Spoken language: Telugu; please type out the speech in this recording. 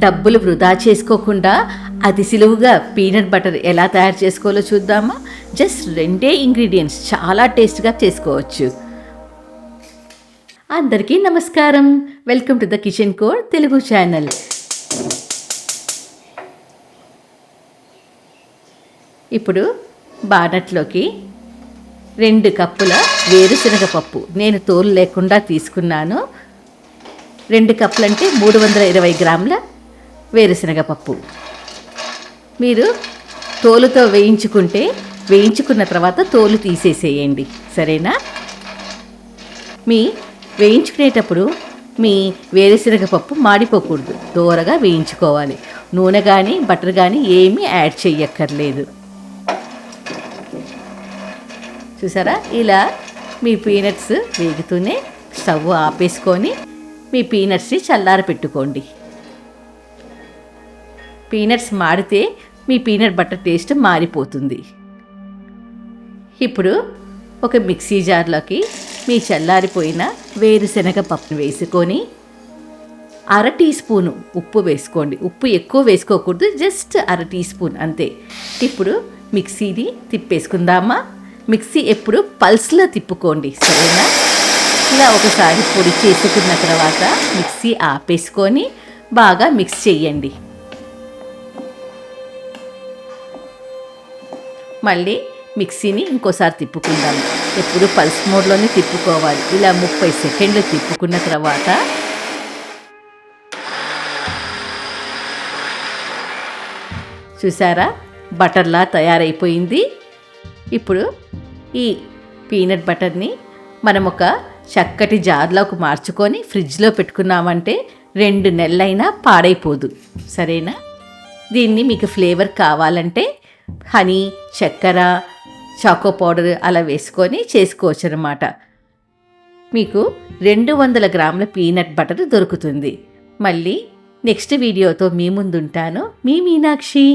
డబ్బులు వృధా చేసుకోకుండా అతి సులువుగా పీనట్ బటర్ ఎలా తయారు చేసుకోవాలో చూద్దామా. జస్ట్ 2 ఇంగ్రీడియంట్స్ చాలా టేస్ట్గా చేసుకోవచ్చు. అందరికీ నమస్కారం. Welcome to the kitchen code Telugu channel. ఇప్పుడు బానట్లోకి 2 కప్పుల వేరుశనగ పప్పు నేను తోలు లేకుండా తీసుకున్నాను. 2 కప్పులు అంటే 320 గ్రాముల వేరుశనగ పప్పు. మీరు తోలుతో వేయించుకున్న తర్వాత తోలు తీసేసేయండి, సరేనా? వేయించుకునేటప్పుడు మీ వేరుశనగ పప్పు మాడిపోకూడదు, దోరగా వేయించుకోవాలి. నూనె కానీ బటర్ కానీ ఏమీ యాడ్ చెయ్యక్కర్లేదు. చూసారా, ఇలా మీ పీనట్స్ వేగుతూనే స్టవ్ ఆపేసుకొని మీ పీనట్స్ని చల్లార పెట్టుకోండి. పీనట్స్ మాడితే మీ పీనట్ బటర్ టేస్ట్ మారిపోతుంది. ఇప్పుడు ఒక మిక్సీ జార్లోకి మీ చల్లారిపోయిన వేరుశనగ పప్పును వేసుకొని 1/2 టీ స్పూను ఉప్పు వేసుకోండి. ఉప్పు ఎక్కువ వేసుకోకూడదు, జస్ట్ 1/2 టీ స్పూన్ అంతే. ఇప్పుడు మిక్సీని తిప్పేసుకుందామా. మిక్సీ ఎప్పుడు పల్స్లో తిప్పుకోండి, సరేనా? ఇలా ఒకసారి పొడి చేసుకున్న తర్వాత మిక్సీ ఆపేసుకొని బాగా మిక్స్ చేయండి. మళ్ళీ మిక్సీని ఇంకోసారి తిప్పుకుందాము. ఎప్పుడు పల్స్ మోడ్లోనే తిప్పుకోవాలి. ఇలా 30 సెకండ్లు తిప్పుకున్న తర్వాత చూసారా, బటర్లా తయారైపోయింది. ఇప్పుడు ఈ పీనట్ బటర్ని మనం ఒక చక్కటి జార్లోకి మార్చుకొని ఫ్రిడ్జ్లో పెట్టుకున్నామంటే 2 నెలలైనా పాడైపోదు, సరేనా? దీన్ని మీకు ఫ్లేవర్ కావాలంటే హనీ, చక్కెర, చాకో పౌడర్ అలా వేసుకొని చేసుకోవచ్చు అన్నమాట. మీకు 200 గ్రాముల పీనట్ బటర్ దొరుకుతుంది. మళ్ళీ నెక్స్ట్ వీడియోతో మీ ముందుంటాను. మీ మీనాక్షి.